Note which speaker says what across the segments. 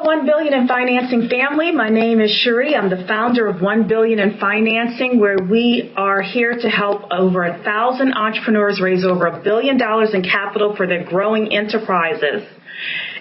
Speaker 1: 1 Billion in Financing family. My name is Cheree. I'm the founder of 1 Billion in Financing, where we are here to help over 1,000 entrepreneurs raise over $1 billion in capital for their growing enterprises.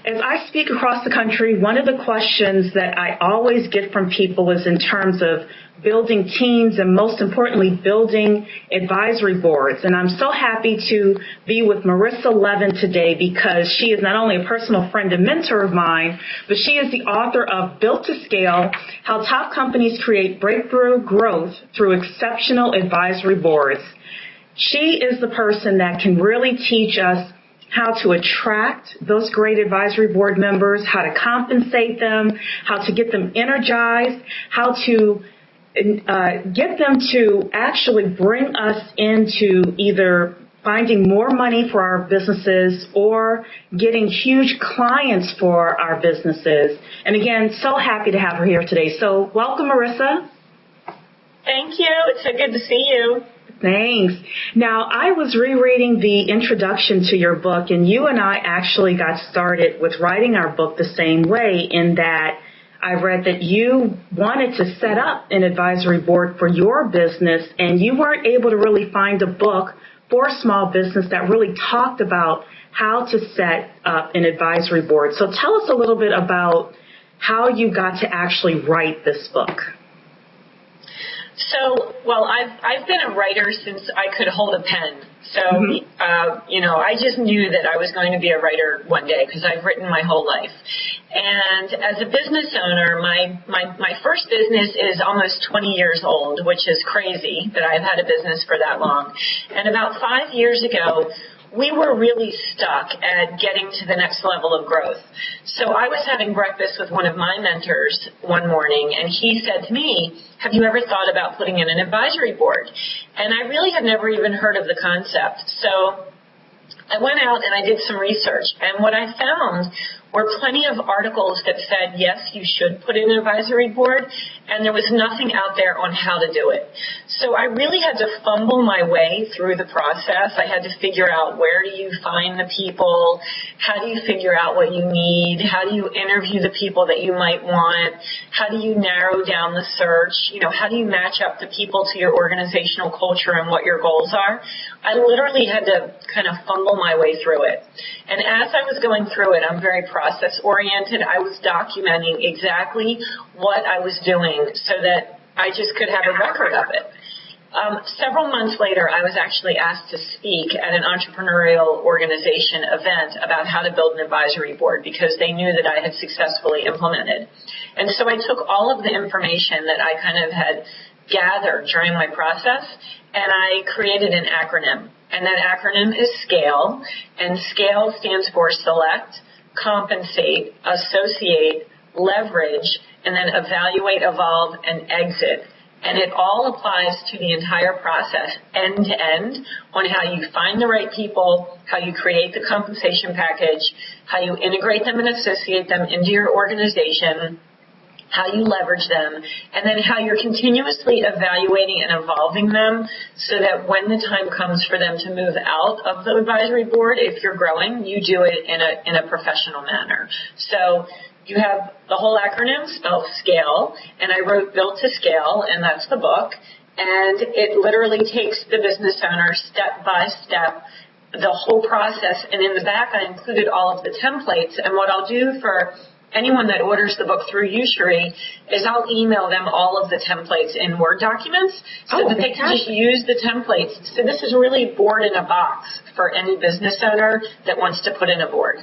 Speaker 1: As I speak across the country, one of the questions that I always get from people is in terms of building teams and, most importantly, building advisory boards. And I'm so happy to be with Marissa Levin today because she is not only a personal friend and mentor of mine, but she is the author of Built to Scale: How Top Companies Create Breakthrough Growth Through Exceptional Advisory Boards. She is the person that can really teach us how to attract those great advisory board members, how to compensate them, how to get them energized, how to get them to actually bring us into either finding more money for our businesses or getting huge clients for our businesses. And again, so happy to have her here today. So welcome, Marissa.
Speaker 2: Thank you. It's so good to see you.
Speaker 1: Thanks. Now, I was rereading the introduction to your book, and you and I actually got started with writing our book the same way, in that I read that you wanted to set up an advisory board for your business, and you weren't able to really find a book for small business that really talked about how to set up an advisory board. So tell us a little bit about how you got to actually write this book.
Speaker 2: So, well, I've been a writer since I could hold a pen. So, I just knew that I was going to be a writer one day because I've written my whole life. And as a business owner, my first business is almost 20 years old, which is crazy that I've had a business for that long. And about 5 years ago, we were really stuck at getting to the next level of growth. So I was having breakfast with one of my mentors one morning, and he said to me, "Have you ever thought about putting in an advisory board?" And I really had never even heard of the concept. So I went out and I did some research, and what I found were plenty of articles that said, yes, you should put in an advisory board, and there was nothing out there on how to do it. So I really had to fumble my way through the process. I had to figure out, where do you find the people? How do you figure out what you need? How do you interview the people that you might want? How do you narrow down the search? How do you match up the people to your organizational culture and what your goals are? I literally had to kind of fumble my way through it. And as I was going through it, I'm very process-oriented. I was documenting exactly what I was doing so that I just could have a record of it. Several months later, I was actually asked to speak at an entrepreneurial organization event about how to build an advisory board because they knew that I had successfully implemented. And so I took all of the information that I kind of had gathered during my process, and I created an acronym. And that acronym is SCALE, and SCALE stands for Select, Compensate, Associate, Leverage, and then Evaluate, Evolve, and Exit. And it all applies to the entire process, end to end, on how you find the right people, how you create the compensation package, how you integrate them and associate them into your organization, how you leverage them, and then how you're continuously evaluating and evolving them so that when the time comes for them to move out of the advisory board, if you're growing, you do it in a professional manner. So you have the whole acronym spelled SCALE, and I wrote Built to Scale, and that's the book, and it literally takes the business owner step by step, the whole process, and in the back I included all of the templates. And what I'll do for anyone that orders the book through you, Cheree, is I'll email them all of the templates in Word documents so that they can just use the templates. So this is really board in a box for any business owner that wants to put in a board.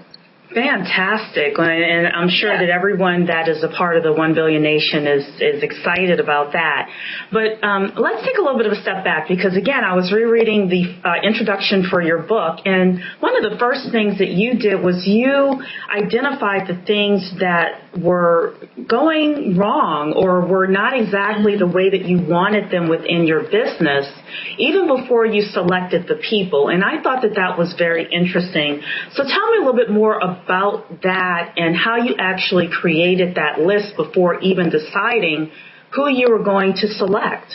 Speaker 1: Fantastic. And I'm sure that everyone that is a part of the 1 Billion Nation is excited about that. But let's take a little bit of a step back because, again, I was rereading the introduction for your book, and one of the first things that you did was you identified the things that were going wrong or were not exactly the way that you wanted them within your business, even before you selected the people. And I thought that that was very interesting. So tell me a little bit more about that and how you actually created that list before even deciding who you were going to select.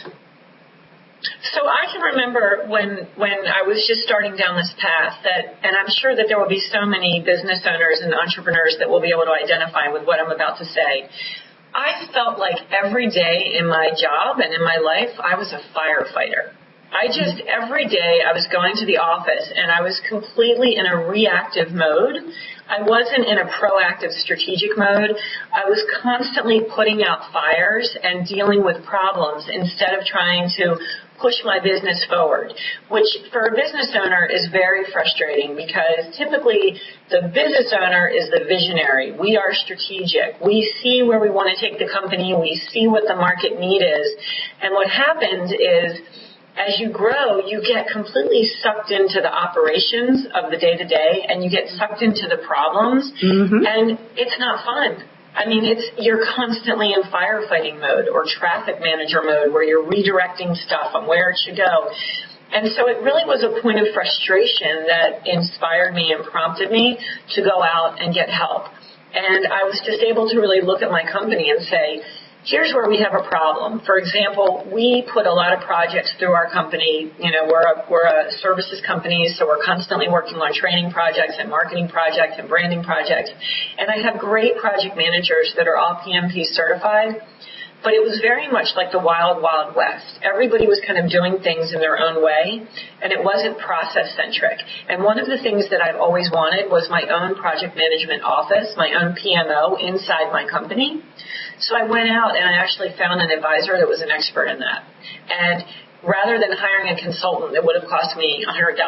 Speaker 2: So I can remember when I was just starting down this path and I'm sure that there will be so many business owners and entrepreneurs that will be able to identify with what I'm about to say. I felt like every day in my job and in my life, I was a firefighter. Every day I was going to the office and I was completely in a reactive mode. I wasn't in a proactive strategic mode. I was constantly putting out fires and dealing with problems instead of trying to push my business forward, which for a business owner is very frustrating because typically the business owner is the visionary. We are strategic. We see where we want to take the company. We see what the market need is. And what happens is as you grow, you get completely sucked into the operations of the day-to-day and you get sucked into the problems, and it's not fun. I mean, you're constantly in firefighting mode or traffic manager mode where you're redirecting stuff on where it should go. And so it really was a point of frustration that inspired me and prompted me to go out and get help. And I was just able to really look at my company and say, here's where we have a problem. For example, we put a lot of projects through our company. You know, we're a services company, so we're constantly working on training projects and marketing projects and branding projects. And I have great project managers that are all PMP certified. But it was very much like the wild, wild west. Everybody was kind of doing things in their own way, and it wasn't process-centric. And one of the things that I've always wanted was my own project management office, my own PMO inside my company. So I went out and I actually found an advisor that was an expert in that. And rather than hiring a consultant that would have cost me $100,000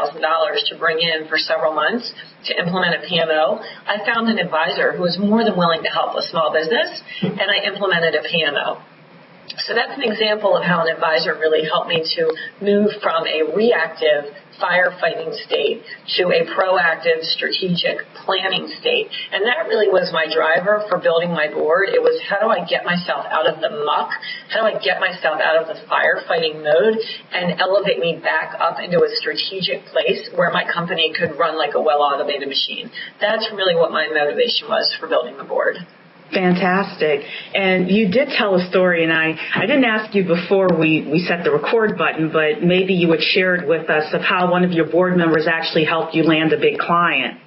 Speaker 2: to bring in for several months to implement a PMO, I found an advisor who was more than willing to help a small business, and I implemented a PMO. So that's an example of how an advisor really helped me to move from a reactive firefighting state to a proactive strategic planning state. And that really was my driver for building my board. It was, how do I get myself out of the muck? How do I get myself out of the firefighting mode and elevate me back up into a strategic place where my company could run like a well-automated machine? That's really what my motivation was for building the board.
Speaker 1: Fantastic. And you did tell a story, and I didn't ask you before we set the record button, but maybe you would share it with us of how one of your board members actually helped you land a big client.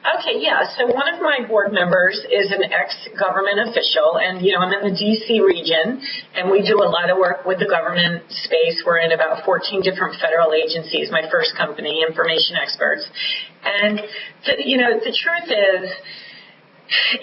Speaker 2: Okay, yeah. So one of my board members is an ex-government official, and, I'm in the D.C. region, and we do a lot of work with the government space. We're in about 14 different federal agencies, my first company, Information Experts. And, the truth is,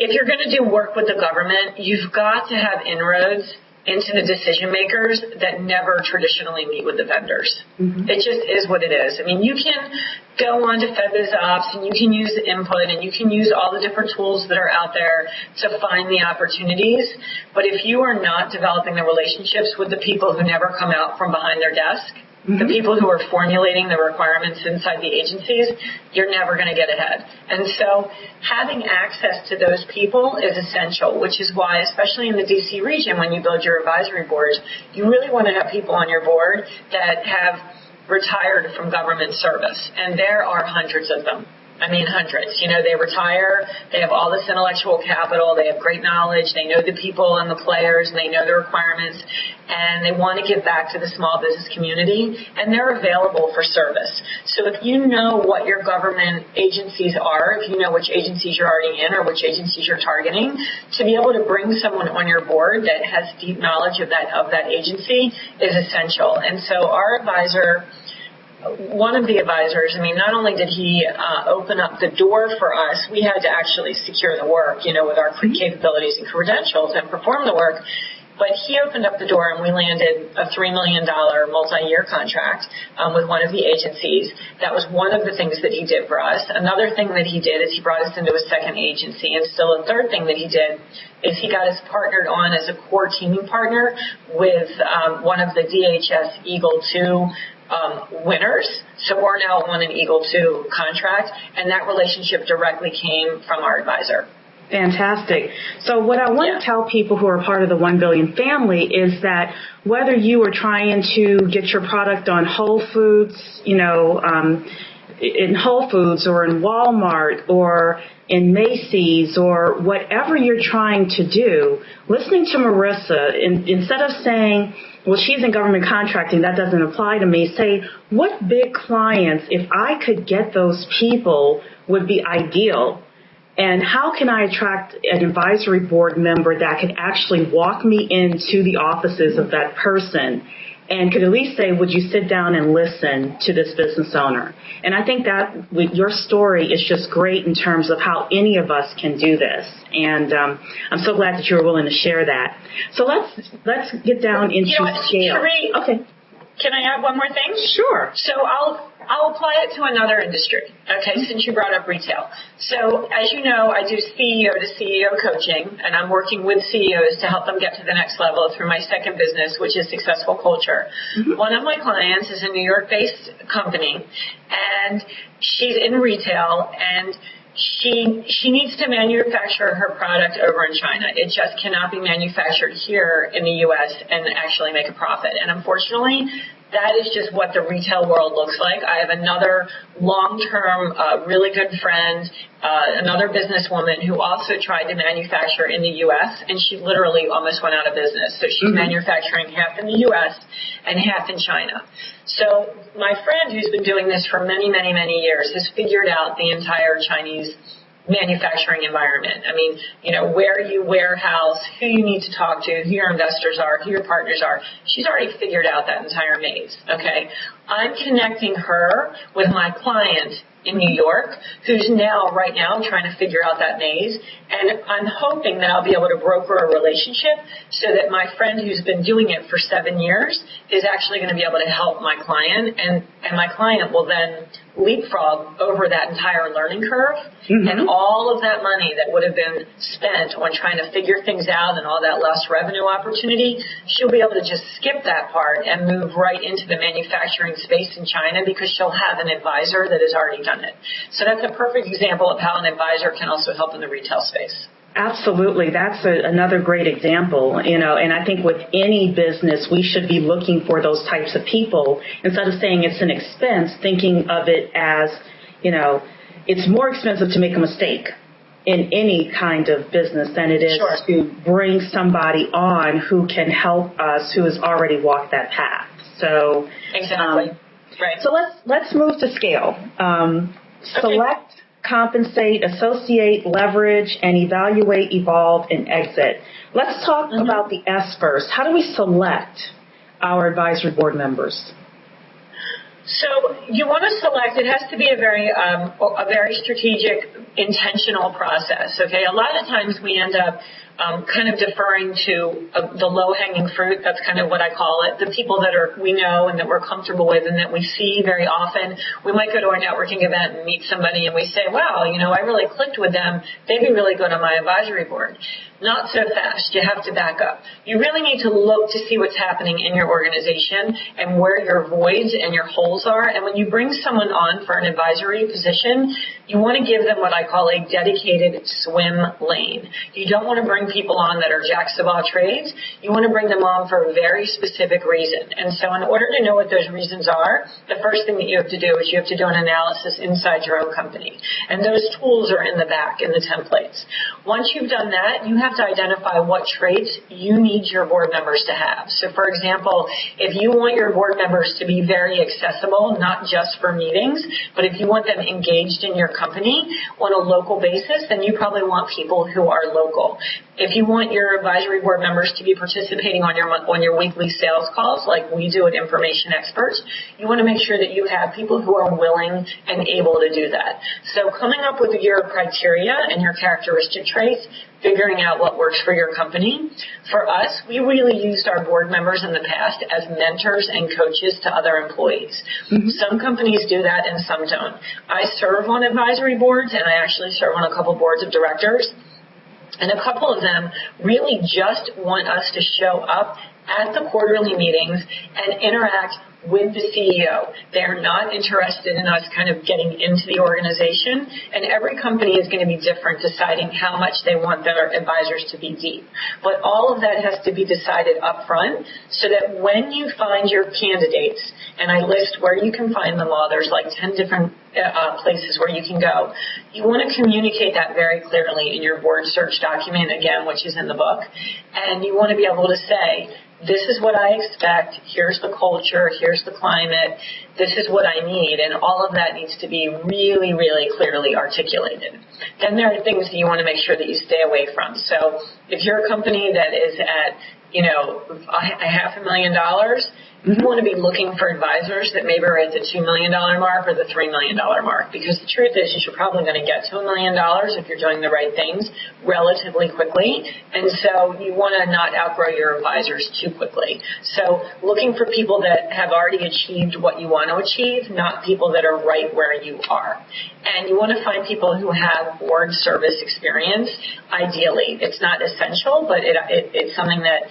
Speaker 2: if you're going to do work with the government, you've got to have inroads into the decision makers that never traditionally meet with the vendors. It just is what it is. I mean, you can go on to FedBizOps and you can use the input and you can use all the different tools that are out there to find the opportunities. But if you are not developing the relationships with the people who never come out from behind their desk, the people who are formulating the requirements inside the agencies, you're never going to get ahead. And so having access to those people is essential, which is why, especially in the D.C. region, when you build your advisory boards, you really want to have people on your board that have retired from government service. And there are hundreds of them. I mean, hundreds. They retire, they have all this intellectual capital, they have great knowledge, they know the people and the players, and they know the requirements, and they want to give back to the small business community, and they're available for service. So if you know what your government agencies are, if you know which agencies you're already in or which agencies you're targeting, to be able to bring someone on your board that has deep knowledge of that agency is essential. And so our advisor, one of the advisors, not only did he open up the door for us, we had to actually secure the work, with our capabilities and credentials and perform the work. But he opened up the door and we landed a $3 million multi-year contract with one of the agencies. That was one of the things that he did for us. Another thing that he did is he brought us into a second agency. And still a third thing that he did is he got us partnered on as a core teaming partner with one of the DHS Eagle 2 winners. So we're now on an Eagle 2 contract, and that relationship directly came from our advisor.
Speaker 1: Fantastic. So what I want to tell people who are part of the 1 Billion family is that whether you are trying to get your product on Whole Foods, in Whole Foods or in Walmart or in Macy's or whatever you're trying to do, listening to Marissa, instead of saying, well, she's in government contracting, that doesn't apply to me, say, what big clients, if I could get those people, would be ideal? And how can I attract an advisory board member that could actually walk me into the offices of that person and could at least say, would you sit down and listen to this business owner? And I think that with your story is just great in terms of how any of us can do this. And I'm so glad that you were willing to share that. So let's get down into scale.
Speaker 2: Cheree,
Speaker 1: okay.
Speaker 2: Can I add one more thing?
Speaker 1: Sure.
Speaker 2: So I'll apply it to another industry, okay, since you brought up retail. So as you know, I do CEO to CEO coaching, and I'm working with CEOs to help them get to the next level through my second business, which is Successful Culture. Mm-hmm. One of my clients is a New York-based company, and she's in retail, and she needs to manufacture her product over in China. It just cannot be manufactured here in the U.S. and actually make a profit. And unfortunately, that is just what the retail world looks like. I have another long-term, really good friend, another businesswoman who also tried to manufacture in the U.S., and she literally almost went out of business. So she's manufacturing half in the U.S. and half in China. So my friend, who's been doing this for many, many, many years, has figured out the entire Chinese manufacturing environment. I mean, you know, where you warehouse, who you need to talk to, who your investors are, who your partners are. She's already figured out that entire maze, okay? I'm connecting her with my client in New York, who's right now trying to figure out that maze. And I'm hoping that I'll be able to broker a relationship so that my friend who's been doing it for 7 years is actually going to be able to help my client. And my client will then leapfrog over that entire learning curve. And all of that money that would have been spent on trying to figure things out and all that lost revenue opportunity, she'll be able to just skip that part and move right into the manufacturing space in China because she'll have an advisor that has already done it. So that's a perfect example of how an advisor can also help in the retail space.
Speaker 1: Absolutely. That's another great example, you know, and I think with any business, we should be looking for those types of people instead of saying it's an expense, thinking of it as, you know, it's more expensive to make a mistake in any kind of business than it is to bring somebody on who can help us, who has already walked that path. So
Speaker 2: exactly. Right.
Speaker 1: So let's move to scale. Select, compensate, associate, leverage, and evaluate, evolve, and exit. Let's talk about the S first. How do we select our advisory board members?
Speaker 2: So you want to select. It has to be a very strategic, intentional process. Okay. A lot of times we end up kind of deferring to the low-hanging fruit. That's kind of what I call it. The people that we know and that we're comfortable with and that we see very often. We might go to a networking event and meet somebody and we say, wow, you know, I really clicked with them. They'd be really good on my advisory board. Not so fast. You have to back up. You really need to look to see what's happening in your organization and where your voids and your holes are. And when you bring someone on for an advisory position, you want to give them what I call a dedicated swim lane. You don't want to bring people on that are jacks of all trades. You want to bring them on for a very specific reason. And so in order to know what those reasons are, the first thing that you have to do is you have to do an analysis inside your own company. And those tools are in the back, in the templates. Once you've done that, you have to identify what traits you need your board members to have. So for example, if you want your board members to be very accessible, not just for meetings, but if you want them engaged in your company on a local basis, then you probably want people who are local. If you want your advisory board members to be participating on your weekly sales calls, like we do at Information Experts, you want to make sure that you have people who are willing and able to do that. So coming up with your criteria and your characteristic traits, figuring out what works for your company. For us, we really used our board members in the past as mentors and coaches to other employees. Some companies do that and some don't. I serve on advisory boards, and I actually serve on a couple boards of directors. And a couple of them really just want us to show up at the quarterly meetings and interact with the CEO. They're not interested in us kind of getting into the organization, and every company is going to be different deciding how much they want their advisors to be deep. But all of that has to be decided up front so that when you find your candidates, and I list where you can find them all, there's like 10 different places where you can go. You want to communicate that very clearly in your board search document, again, which is in the book, and you want to be able to say, this is what I expect, here's the culture, here's the climate, this is what I need, and all of that needs to be really, really clearly articulated. Then there are things that you want to make sure that you stay away from. So if you're a company that is at, $500,000, you want to be looking for advisors that maybe are at the $2 million mark or the $3 million mark, because the truth is you're probably going to get to $1 million if you're doing the right things relatively quickly, and so you want to not outgrow your advisors too quickly. So looking for people that have already achieved what you want to achieve, not people that are right where you are. And you want to find people who have board service experience, ideally. It's not essential, but it's something that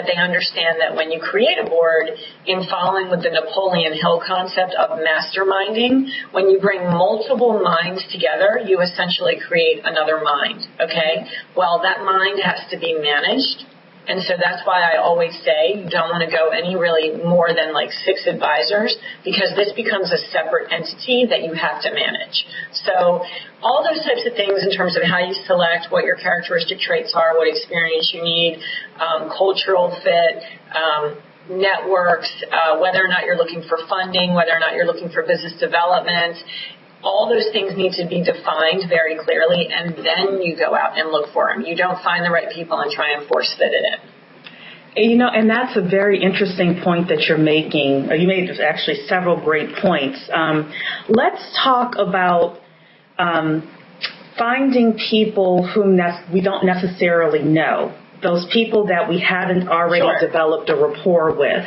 Speaker 2: they understand that when you create a board, in following with the Napoleon Hill concept of masterminding, when you bring multiple minds together, you essentially create another mind, okay? Well, that mind has to be managed. And so that's why I always say you don't want to go any really more than like 6 advisors, because this becomes a separate entity that you have to manage. So all those types of things in terms of how you select, what your characteristic traits are, what experience you need, cultural fit, networks, whether or not you're looking for funding, whether or not you're looking for business development, all those things need to be defined very clearly, and then you go out and look for them. You don't find the right people and try and force fit it in.
Speaker 1: And that's a very interesting point that you're making. You made actually several great points. Let's talk about finding people whom we don't necessarily know, those people that we haven't already developed a rapport with.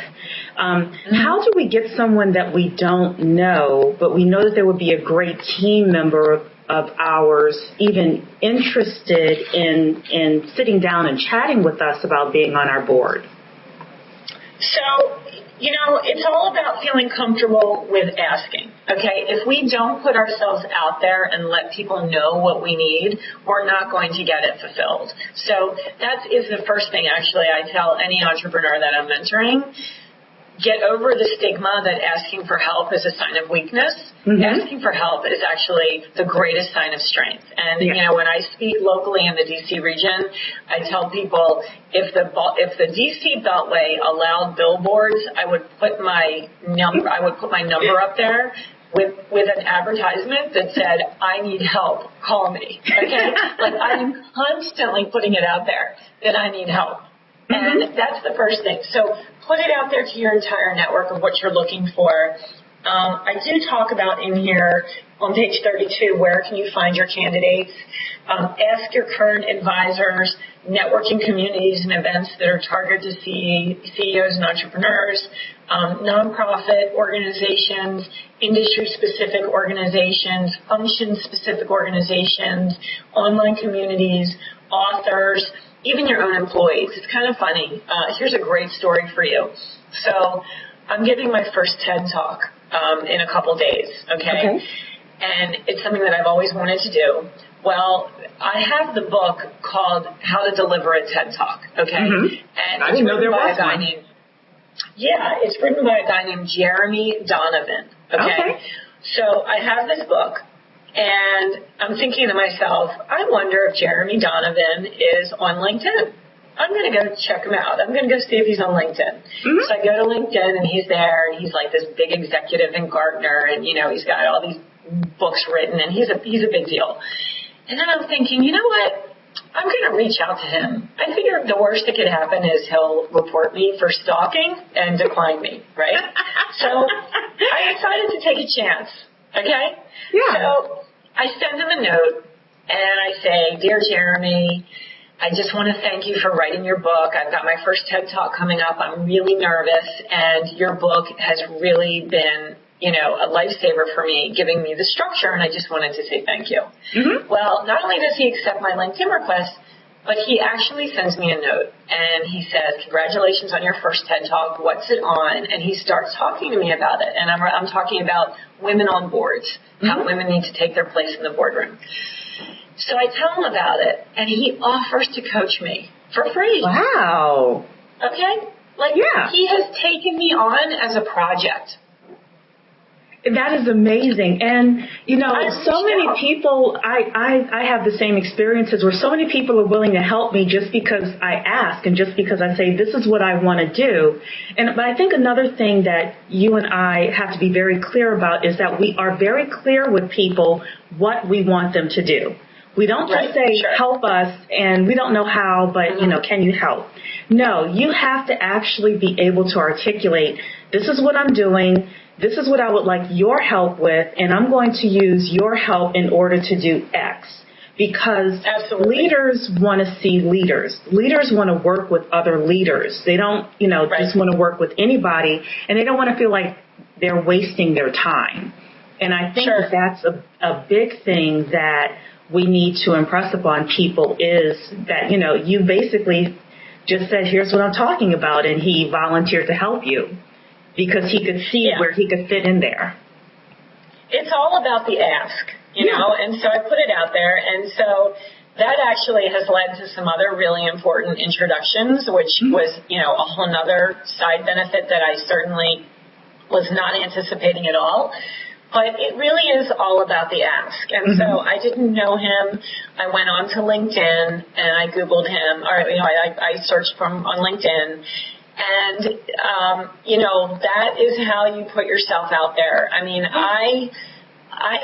Speaker 1: How do we get someone that we don't know, but we know that there would be a great team member of ours even interested in sitting down and chatting with us about being on our board?
Speaker 2: So, it's all about feeling comfortable with asking, okay? If we don't put ourselves out there and let people know what we need, we're not going to get it fulfilled. So that is the first thing, actually, I tell any entrepreneur that I'm mentoring. Get over the stigma that asking for help is a sign of weakness. Mm-hmm. Asking for help is actually the greatest sign of strength. And, when I speak locally in the D.C. region, I tell people if the D.C. Beltway allowed billboards, I would put my number up there with an advertisement that said, I need help, call me. Okay? Like, I'm constantly putting it out there that I need help. And that's the first thing. So put it out there to your entire network of what you're looking for. I do talk about in here on page 32, where can you find your candidates? Ask your current advisors, networking communities and events that are targeted to CEOs and entrepreneurs, nonprofit organizations, industry-specific organizations, function-specific organizations, online communities, authors, even your own employees. It's kind of funny. Here's a great story for you. So I'm giving my first TED Talk in a couple days, okay? And it's something that I've always wanted to do. Well, I have the book called How to Deliver a TED Talk, okay? And
Speaker 1: I didn't know there was one.
Speaker 2: It's written by a guy named Cheree Donovan, okay? So I have this book. And I'm thinking to myself, I wonder if Cheree Donovan is on LinkedIn. I'm going to go check him out. I'm going to go see if he's on LinkedIn. So I go to LinkedIn, and he's there, and he's like this big executive in Gartner, and, he's got all these books written, and he's a big deal. And then I'm thinking, you know what? I'm going to reach out to him. I figure the worst that could happen is he'll report me for stalking and decline me, right? So I decided to take a chance. Okay?
Speaker 1: Yeah.
Speaker 2: So I send him a note, and I say, Dear Cheree, I just want to thank you for writing your book. I've got my first TED Talk coming up. I'm really nervous, and your book has really been, a lifesaver for me, giving me the structure, and I just wanted to say thank you. Well, not only does he accept my LinkedIn request, But he actually sends me a note, and he says, congratulations on your first TED Talk. What's it on? And he starts talking to me about it. And I'm talking about women on boards, how women need to take their place in the boardroom. So I tell him about it, and he offers to coach me for free.
Speaker 1: Wow.
Speaker 2: Okay? He has taken me on as a project.
Speaker 1: That is amazing. And, so many people, I have the same experiences where so many people are willing to help me just because I ask and just because I say, this is what I want to do. But I think another thing that you and I have to be very clear about is that we are very clear with people what we want them to do. We don't just say, help us, and we don't know how, but, can you help? No, you have to actually be able to articulate, this is what I'm doing, this is what I would like your help with, and I'm going to use your help in order to do X. Because leaders want to see leaders. Leaders want to work with other leaders. They don't, just want to work with anybody, and they don't want to feel like they're wasting their time. And I think that's a big thing that we need to impress upon people is that, you basically just said, here's what I'm talking about, and he volunteered to help you because he could see where he could fit in there.
Speaker 2: It's all about the ask, you know, and so I put it out there, and so that actually has led to some other really important introductions, which was, a whole nother side benefit that I certainly was not anticipating at all. But it really is all about the ask. And so I didn't know him. I went on to LinkedIn and I Googled him, or, I searched for him on LinkedIn. And, that is how you put yourself out there. I mean, I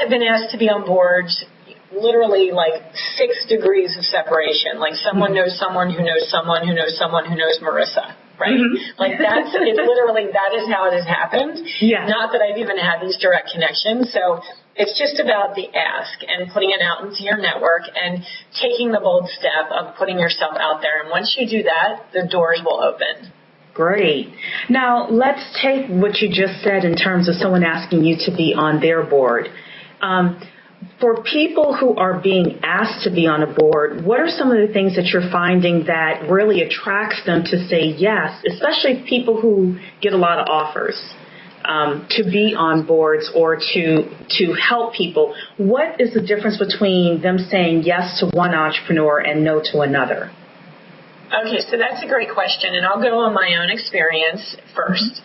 Speaker 2: have been asked to be on boards literally 6 degrees of separation. Like someone knows someone who knows someone who knows someone who knows Marissa. Right? It's literally, that is how it has happened. Yeah. Not that I've even had these direct connections. So it's just about the ask and putting it out into your network and taking the bold step of putting yourself out there. And once you do that, the doors will open.
Speaker 1: Great. Now, let's take what you just said in terms of someone asking you to be on their board. For people who are being asked to be on a board, what are some of the things that you're finding that really attracts them to say yes, especially people who get a lot of offers to be on boards or to help people? What is the difference between them saying yes to one entrepreneur and no to another?
Speaker 2: Okay, so that's a great question, and I'll go on my own experience first.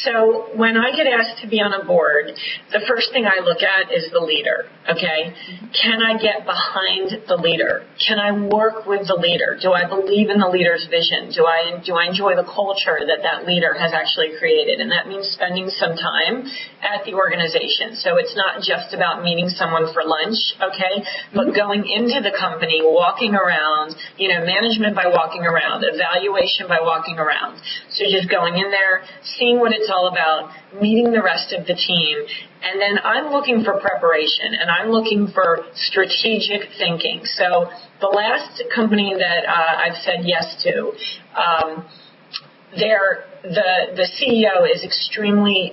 Speaker 2: So when I get asked to be on a board, the first thing I look at is the leader, okay? Can I get behind the leader? Can I work with the leader? Do I believe in the leader's vision? Do I enjoy the culture that leader has actually created? And that means spending some time at the organization. So it's not just about meeting someone for lunch, okay? But going into the company, walking around, management by walking around, evaluation by walking around. So just going in there, seeing what it's all about, meeting the rest of the team, and then I'm looking for preparation and I'm looking for strategic thinking. So the last company that I've said yes to, the CEO is extremely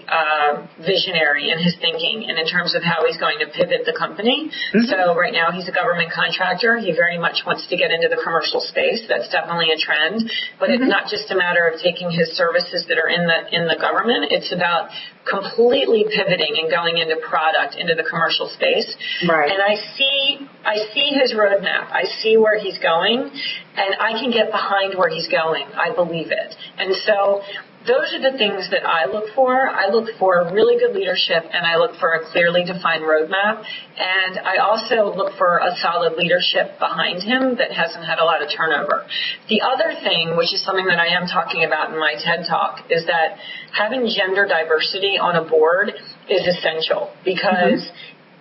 Speaker 2: visionary in his thinking and in terms of how he's going to pivot the company. So right now he's a government contractor. He very much wants to get into the commercial space. That's definitely a trend. But it's not just a matter of taking his services that are in the government. It's about completely pivoting and going into product, into the commercial space. Right. And I see his roadmap. I see where he's going, and I can get behind where he's going. I believe it. And so those are the things that I look for. I look for really good leadership, and I look for a clearly defined roadmap. And I also look for a solid leadership behind him that hasn't had a lot of turnover. The other thing, which is something that I am talking about in my TED Talk, is that having gender diversity on a board is essential because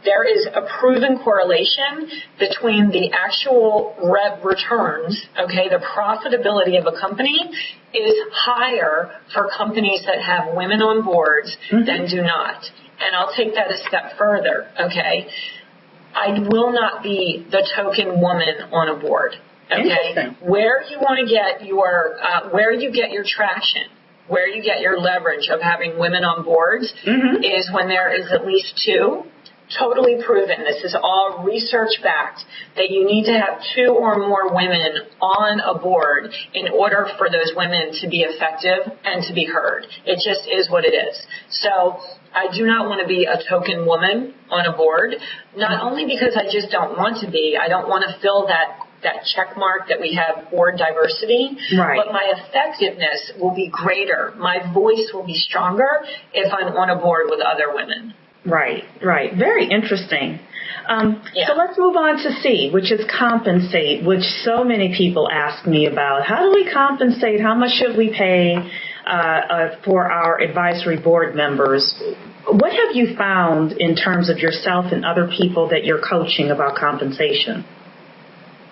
Speaker 2: there is a proven correlation between the actual returns, okay, the profitability of a company is higher for companies that have women on boards than do not. And I'll take that a step further, okay? I will not be the token woman on a board, okay? Where you want to get your, where you get your traction, where you get your leverage of having women on boards is when there is at least two totally proven, this is all research-backed, that you need to have 2 or more women on a board in order for those women to be effective and to be heard. It just is what it is. So I do not want to be a token woman on a board, not only because I just don't want to be, I don't want to fill that check mark that we have board diversity,
Speaker 1: right.
Speaker 2: But my effectiveness will be greater. My voice will be stronger if I'm on a board with other women.
Speaker 1: Right. Very interesting. So let's move on to C, which is compensate, which so many people ask me about. How do we compensate? How much should we pay for our advisory board members? What have you found in terms of yourself and other people that you're coaching about compensation?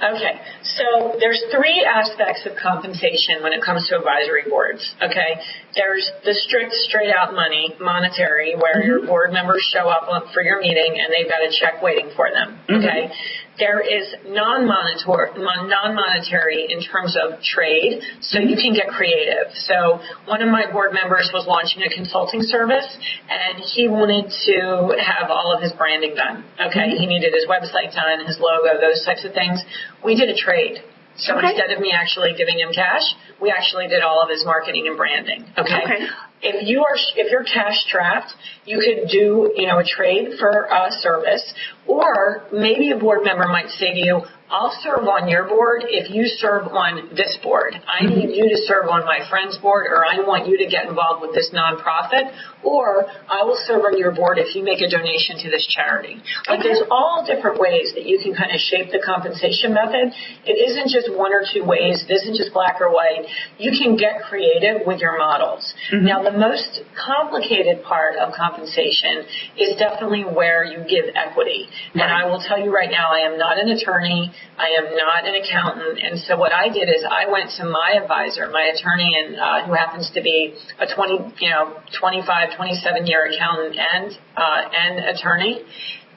Speaker 2: Okay, so there's 3 aspects of compensation when it comes to advisory boards, okay? There's the strict, straight-out monetary, where your board members show up for your meeting and they've got a check waiting for them, okay? There is non-monetary in terms of trade, so you can get creative. So one of my board members was launching a consulting service, and he wanted to have all of his branding done, okay? He needed his website done, his logo, those types of things. We did a trade. So instead of me actually giving him cash, we actually did all of his marketing and branding. Okay. If you're cash strapped, you could do, a trade for a service, or maybe a board member might say to you, I'll serve on your board if you serve on this board. I need you to serve on my friend's board, or I want you to get involved with this nonprofit, or I will serve on your board if you make a donation to this charity. Like there's all different ways that you can kind of shape the compensation method. It isn't just 1 or 2 ways. It isn't just black or white. You can get creative with your models. Now, the most complicated part of compensation is definitely where you give equity. And I will tell you right now, I am not an attorney. I am not an accountant. And so what I did is I went to my advisor, my attorney, and who happens to be a 27-year accountant and attorney.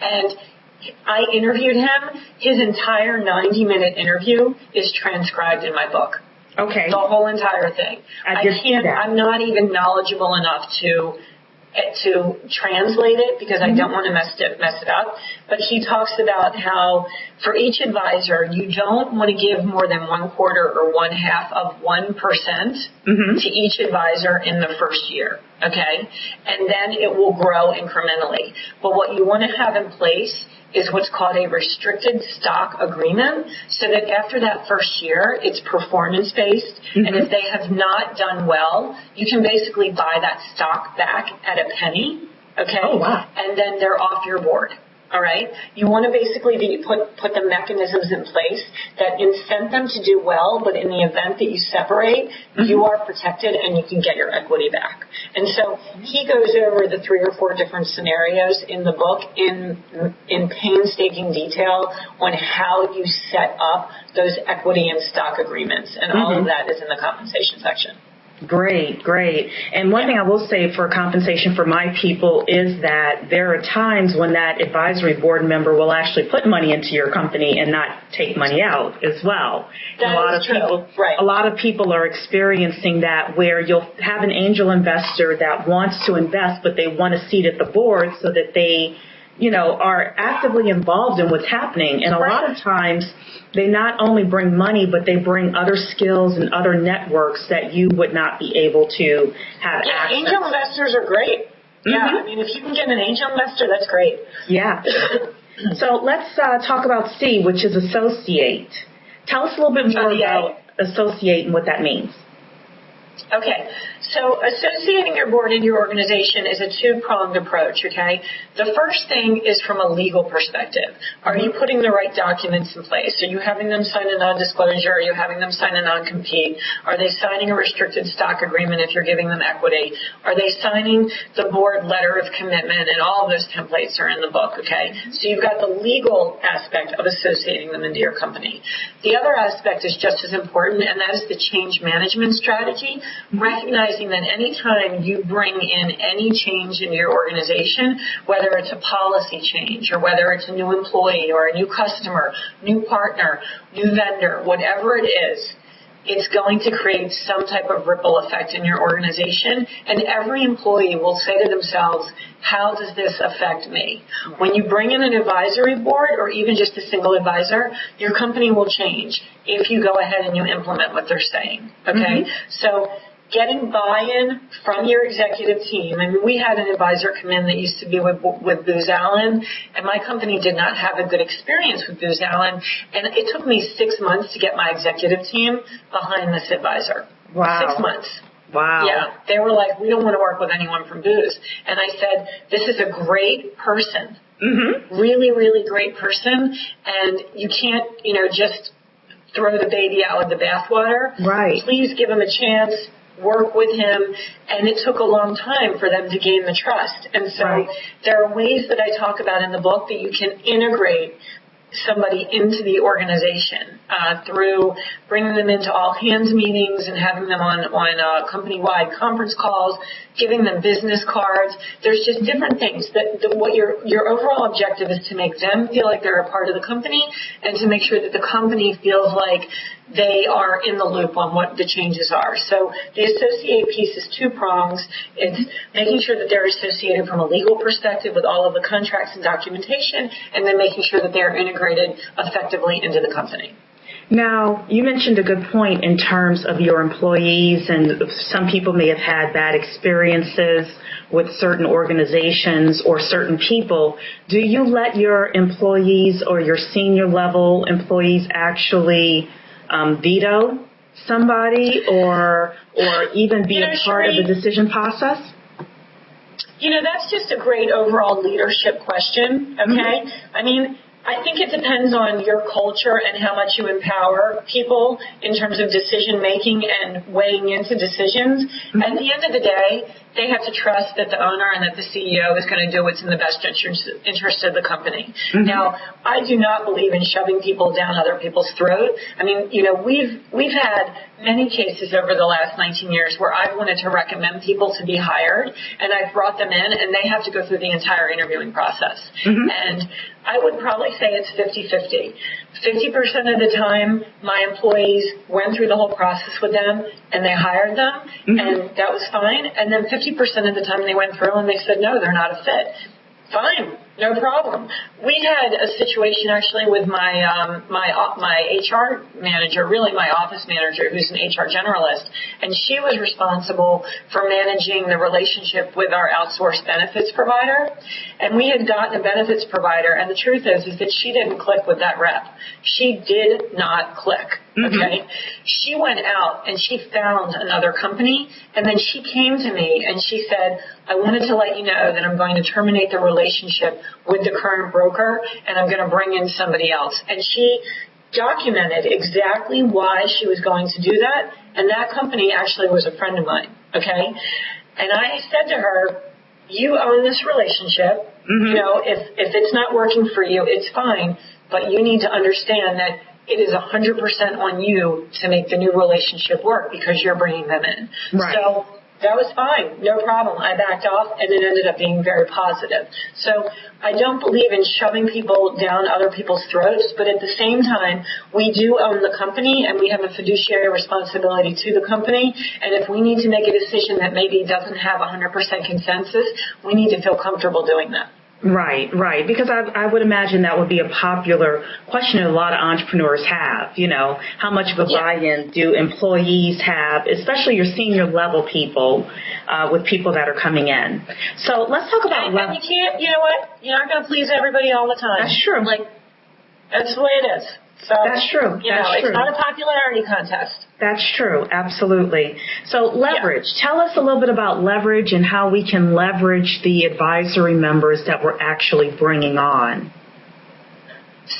Speaker 2: And I interviewed him. His entire 90-minute interview is transcribed in my book.
Speaker 1: Okay.
Speaker 2: The whole entire thing. I'm not even knowledgeable enough to translate it because I don't want to mess it up. But he talks about how for each advisor, you don't want to give more than 1/4 or 1/2 of 1% to each advisor in the first year. Okay. And then it will grow incrementally. But what you want to have in place is what's called a restricted stock agreement, so that after that first year, it's performance-based, and if they have not done well, you can basically buy that stock back at a penny, okay?
Speaker 1: Oh, wow.
Speaker 2: And then they're off your board. All right. You want to basically put the mechanisms in place that incent them to do well, but in the event that you separate, you are protected and you can get your equity back. And so he goes over the 3 or 4 different scenarios in the book in painstaking detail on how you set up those equity and stock agreements, and all of that is in the compensation section.
Speaker 1: Great. And one thing I will say for compensation for my people is that there are times when that advisory board member will actually put money into your company and not take money out as well.
Speaker 2: A
Speaker 1: lot of people are experiencing that, where you'll have an angel investor that wants to invest, but they want a seat at the board so that they, are actively involved in what's happening. And a lot of times they not only bring money, but they bring other skills and other networks that you would not be able to have access.
Speaker 2: Angel investors are great. Yeah, I mean, if you can get an angel investor, that's great.
Speaker 1: Yeah. So let's talk about C, which is associate. Tell us a little bit more about associate and what that means.
Speaker 2: Okay, so associating your board and your organization is a 2-pronged approach, okay? The first thing is from a legal perspective. Are you putting the right documents in place? Are you having them sign a non-disclosure? Are you having them sign a non-compete? Are they signing a restricted stock agreement if you're giving them equity? Are they signing the board letter of commitment? And all of those templates are in the book, okay? So you've got the legal aspect of associating them into your company. The other aspect is just as important, and that is the change management strategy. Recognizing that anytime you bring in any change in your organization, whether it's a policy change or whether it's a new employee or a new customer, new partner, new vendor, whatever it is, it's going to create some type of ripple effect in your organization, and every employee will say to themselves, how does this affect me? When you bring in an advisory board or even just a single advisor, your company will change if you go ahead and you implement what they're saying. Okay? So getting buy-in from your executive team. I mean, we had an advisor come in that used to be with Booz Allen, and my company did not have a good experience with Booz Allen, and it took me 6 months to get my executive team behind this advisor.
Speaker 1: Wow.
Speaker 2: 6 months.
Speaker 1: Wow.
Speaker 2: Yeah. They were like, we don't want to work with anyone from Booz. And I said, this is a great person. Really, really great person, and you can't, just throw the baby out with the bathwater.
Speaker 1: Right.
Speaker 2: Please give him a chance. Work with him, and it took a long time for them to gain the trust. And so there are ways that I talk about in the book that you can integrate somebody into the organization through bringing them into all hands meetings and having them on company-wide conference calls, giving them business cards. There's just different things that what your overall objective is to make them feel like they're a part of the company and to make sure that the company feels like they are in the loop on what the changes are. So the associate piece is two prongs. It's making sure that they're associated from a legal perspective with all of the contracts and documentation, and then making sure that they're integrated effectively into the company.
Speaker 1: Now, you mentioned a good point in terms of your employees, and some people may have had bad experiences with certain organizations or certain people. Do you let your employees or your senior level employees actually veto somebody or even be a part of the decision process?
Speaker 2: That's just a great overall leadership question, okay? I mean, I think it depends on your culture and how much you empower people in terms of decision making and weighing into decisions. At the end of the day, they have to trust that the owner and that the CEO is going to do what's in the best interest of the company. Now, I do not believe in shoving people down other people's throat. I mean, we've had many cases over the last 19 years where I've wanted to recommend people to be hired, and I've brought them in, and they have to go through the entire interviewing process. And I would probably say it's 50-50. 50% of the time, my employees went through the whole process with them, and they hired them, and that was fine. And then 50% of the time, they went through and they said, no, they're not a fit. Fine, no problem. We had a situation actually with my HR manager, really my office manager, who's an HR generalist, and she was responsible for managing the relationship with our outsourced benefits provider. And we had gotten a benefits provider, and the truth is that she didn't click with that rep. She did not click. Okay. She went out and she found another company, and then she came to me and she said, I wanted to let you know that I'm going to terminate the relationship with the current broker, and I'm going to bring in somebody else. And she documented exactly why she was going to do that, and that company actually was a friend of mine. Okay. And I said to her, you own this relationship. If it's not working for you, it's fine, but you need to understand that it is 100% on you to make the new relationship work because you're bringing them in.
Speaker 1: Right.
Speaker 2: So that was fine. No problem. I backed off, and it ended up being very positive. So I don't believe in shoving people down other people's throats, but at the same time, we do own the company, and we have a fiduciary responsibility to the company. And if we need to make a decision that maybe doesn't have 100% consensus, we need to feel comfortable doing that.
Speaker 1: Right. Because I would imagine that would be a popular question that a lot of entrepreneurs have. How much of a buy-in do employees have, especially your senior level people, with people that are coming in? So let's talk about
Speaker 2: and you can't. You know what? You're not going to please everybody all the time.
Speaker 1: That's true.
Speaker 2: That's the way it is. So
Speaker 1: that's true.
Speaker 2: It's not a popularity contest.
Speaker 1: That's true. Absolutely. So leverage. Tell us a little bit about leverage and how we can leverage the advisory members that we're actually bringing on.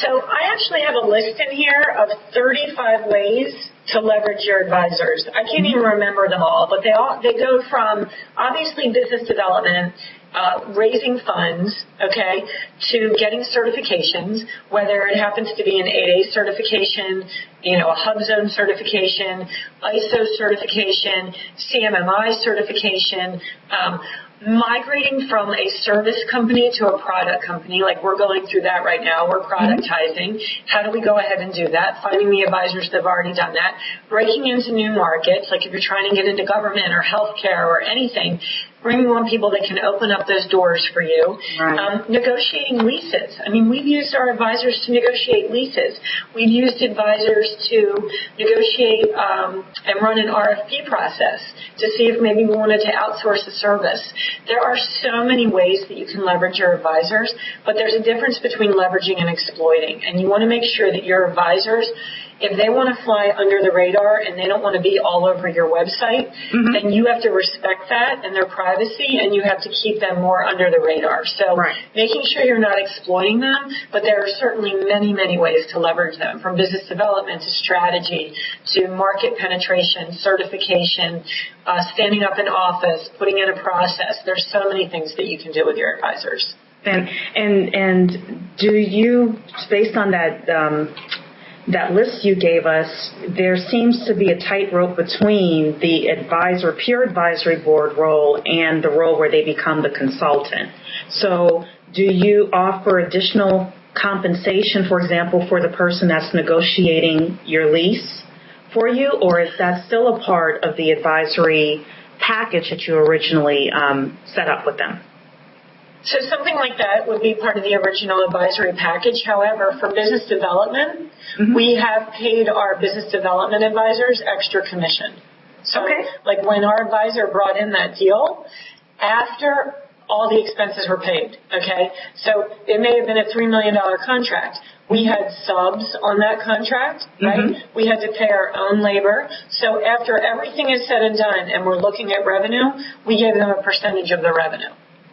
Speaker 2: So I actually have a list in here of 35 ways to leverage your advisors. I can't even remember them all, but they go from obviously business development, raising funds, okay, to getting certifications, whether it happens to be an 8A certification, a HubZone certification, ISO certification, CMMI certification, migrating from a service company to a product company, like we're going through that right now. We're productizing. How do we go ahead and do that? Finding the advisors that have already done that. Breaking into new markets, like if you're trying to get into government or healthcare or anything, bringing on people that can open up those doors for you,
Speaker 1: Right.
Speaker 2: Negotiating leases. I mean, we've used our advisors to negotiate leases. We've used advisors to negotiate and run an RFP process to see if maybe we wanted to outsource a service. There are so many ways that you can leverage your advisors, but there's a difference between leveraging and exploiting. And you want to make sure that your advisors, if they want to fly under the radar and they don't want to be all over your website, then you have to respect that and their privacy, and you have to keep them more under the radar. So making sure you're not exploiting them, but there are certainly many, many ways to leverage them, from business development to strategy to market penetration, certification, standing up in office, putting in a process. There's so many things that you can do with your advisors.
Speaker 1: And do you, based on that list you gave us, there seems to be a tightrope between the pure advisory board role and the role where they become the consultant. So do you offer additional compensation, for example, for the person that's negotiating your lease for you, or is that still a part of the advisory package that you originally set up with them?
Speaker 2: So something like that would be part of the original advisory package. However, for business development, we have paid our business development advisors extra commission. So like when our advisor brought in that deal, after all the expenses were paid, okay? So it may have been a $3 million contract. We had subs on that contract, right? We had to pay our own labor. So after everything is said and done and we're looking at revenue, we gave them a percentage of the revenue.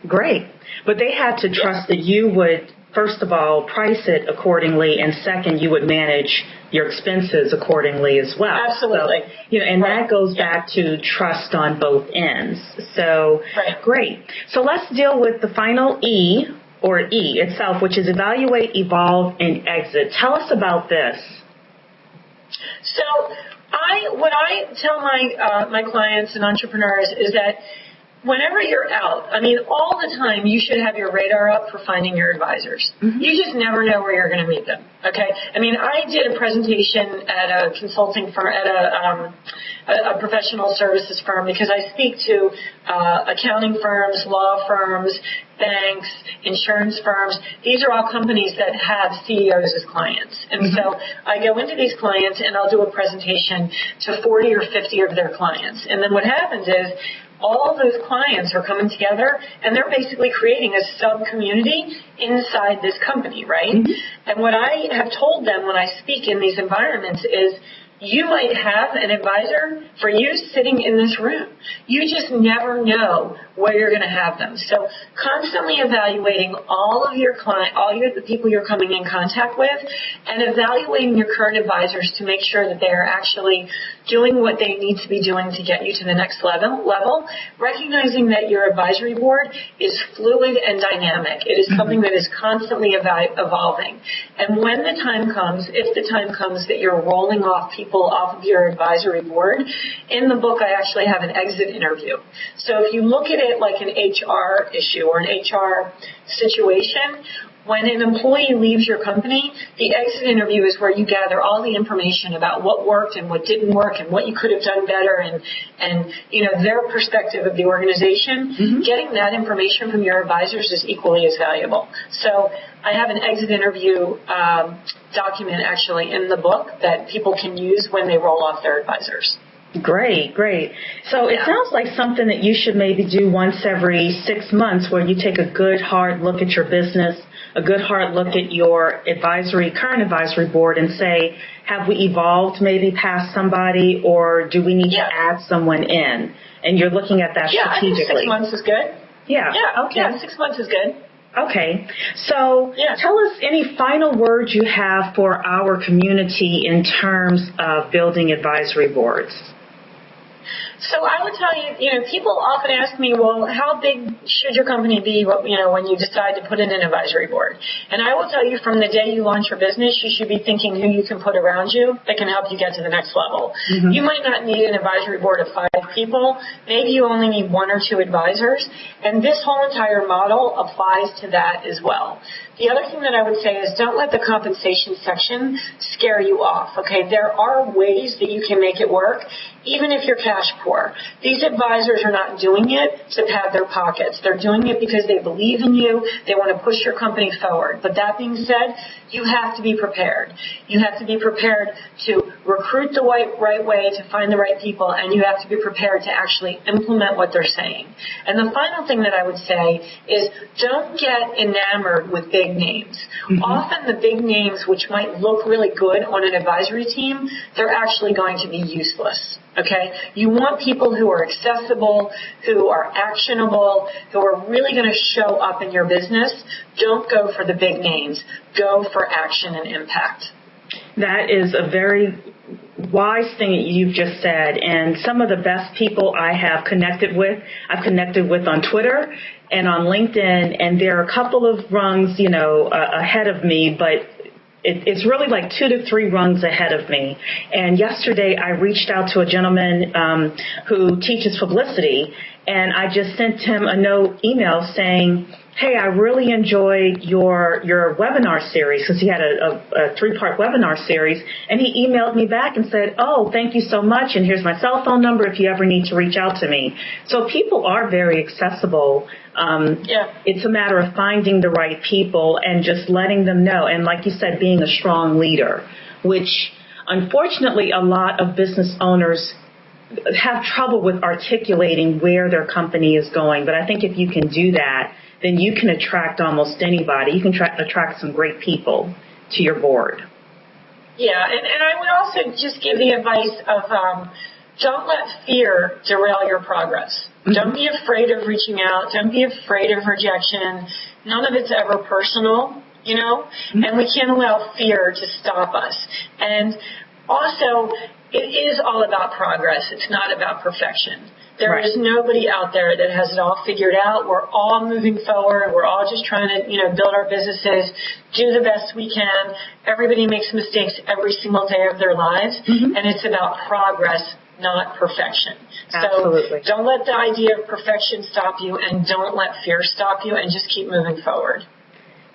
Speaker 1: Great. But they had to trust that you would, first of all, price it accordingly, and second, you would manage your expenses accordingly as well.
Speaker 2: Absolutely.
Speaker 1: So, and that goes back to trust on both ends. So, great. So let's deal with the final E, or E itself, which is evaluate, evolve, and exit. Tell us about this.
Speaker 2: So what I tell my clients and entrepreneurs is that whenever you're out, I mean, all the time, you should have your radar up for finding your advisors. You just never know where you're going to meet them, okay? I mean, I did a presentation at a consulting firm, at a professional services firm, because I speak to accounting firms, law firms, banks, insurance firms. These are all companies that have CEOs as clients. And so I go into these clients, and I'll do a presentation to 40 or 50 of their clients. And then what happens is, all those clients are coming together, and they're basically creating a sub-community inside this company, right? And what I have told them when I speak in these environments is, you might have an advisor for you sitting in this room. You just never know where you're going to have them. So constantly evaluating all of your the people you're coming in contact with, and evaluating your current advisors to make sure that they are actually doing what they need to be doing to get you to the next level, recognizing that your advisory board is fluid and dynamic. It is something that is constantly evolving. And when the time comes, if the time comes that you're rolling off people off of your advisory board, in the book I actually have an exit interview. So if you look at it like an HR issue or an HR situation, when an employee leaves your company, the exit interview is where you gather all the information about what worked and what didn't work and what you could have done better, and their perspective of the organization. Getting that information from your advisors is equally as valuable. So I have an exit interview document actually in the book that people can use when they roll off their advisors.
Speaker 1: Great. So it sounds like something that you should maybe do once every 6 months, where you take a good hard look at your business, a good hard look at your current advisory board, and say, have we evolved maybe past somebody, or do we need to add someone in? And you're looking at that strategically.
Speaker 2: I think 6 months is good.
Speaker 1: Yeah.
Speaker 2: Okay. Yeah, 6 months is good.
Speaker 1: Okay. So tell us any final words you have for our community in terms of building advisory boards.
Speaker 2: So I would tell you, people often ask me, well, how big should your company be, when you decide to put in an advisory board? And I will tell you, from the day you launch your business, you should be thinking who you can put around you that can help you get to the next level. You might not need an advisory board of 5 people. Maybe you only need 1 or 2 advisors. And this whole entire model applies to that as well. The other thing that I would say is, don't let the compensation section scare you off, okay? There are ways that you can make it work, even if you're cash poor. for. These advisors are not doing it to pad their pockets. They're doing it because they believe in you. They want to push your company forward. But that being said, you have to be prepared. You have to be prepared to recruit the right way, to find the right people, and you have to be prepared to actually implement what they're saying. And the final thing that I would say is don't get enamored with big names. Often the big names, which might look really good on an advisory team, they're actually going to be useless. Okay? You want people who are accessible, who are actionable, who are really going to show up in your business. Don't go for the big names. Go for action and impact.
Speaker 1: That is a very wise thing that you've just said, and some of the best people I've connected with on Twitter and on LinkedIn, and there are a couple of rungs, ahead of me, but it's really like 2 to 3 rungs ahead of me. And yesterday I reached out to a gentleman who teaches publicity, and I just sent him a email saying, hey, I really enjoyed your webinar series, because he had a 3-part webinar series, and he emailed me back and said, oh, thank you so much, and here's my cell phone number if you ever need to reach out to me. So people are very accessible. It's a matter of finding the right people and just letting them know, and like you said, being a strong leader, which unfortunately a lot of business owners have trouble with articulating where their company is going. But I think if you can do that, then you can attract almost anybody. You can attract some great people to your board.
Speaker 2: Yeah, and I would also just give the advice of don't let fear derail your progress. Don't be afraid of reaching out. Don't be afraid of rejection. None of it's ever personal, and we can't allow fear to stop us. And also, it is all about progress. It's not about perfection. There is nobody out there that has it all figured out. We're all moving forward. We're all just trying to, build our businesses, do the best we can. Everybody makes mistakes every single day of their lives, and it's about progress, not perfection.
Speaker 1: Absolutely.
Speaker 2: So don't let the idea of perfection stop you, and don't let fear stop you, and just keep moving forward.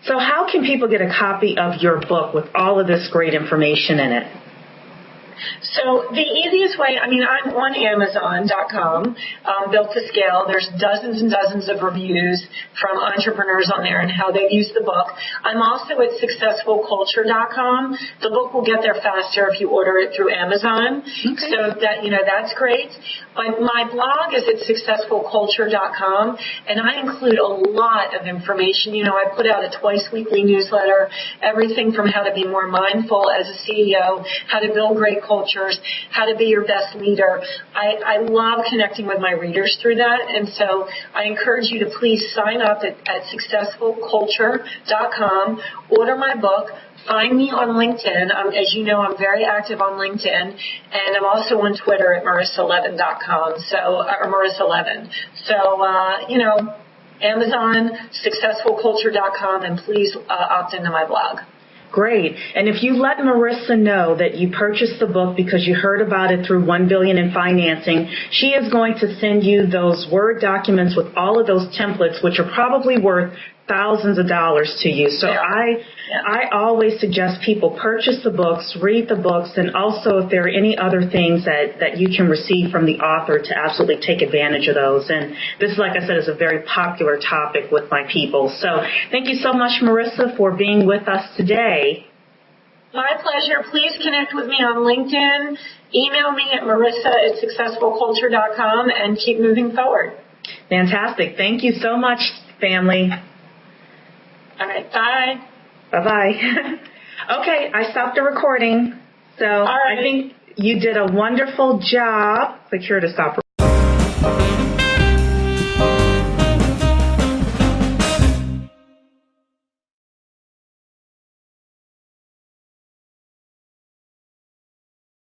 Speaker 1: So how can people get a copy of your book with all of this great information in it?
Speaker 2: So the easiest way, I'm on Amazon.com, built to scale. There's dozens and dozens of reviews from entrepreneurs on there and how they've used the book. I'm also at successfulculture.com. The book will get there faster if you order it through Amazon. Okay. So that, that's great. My blog is at successfulculture.com, and I include a lot of information. I put out a twice-weekly newsletter, everything from how to be more mindful as a CEO, how to build great cultures, how to be your best leader. I love connecting with my readers through that, and so I encourage you to please sign up at successfulculture.com, order my book. Find me on LinkedIn. As you know, I'm very active on LinkedIn, and I'm also on Twitter at MarissaLevin.com, or Marissa Levin. So, Amazon, successfulculture.com, and please opt into my blog.
Speaker 1: Great. And if you let Marissa know that you purchased the book because you heard about it through 1 Billion in Financing, she is going to send you those Word documents with all of those templates, which are probably worth thousands of dollars to you. So I always suggest people purchase the books, read the books, and also if there are any other things that you can receive from the author, to absolutely take advantage of those. And this, like I said, is a very popular topic with my people. So thank you so much, Marissa, for being with us today.
Speaker 2: My pleasure. Please connect with me on LinkedIn. Email me at marissa@successfulculture.com, and keep moving forward.
Speaker 1: Fantastic. Thank you so much, family.
Speaker 2: All right, bye.
Speaker 1: Bye-bye. Okay, I stopped the recording. So I think you did a wonderful job. Click here to stop recording.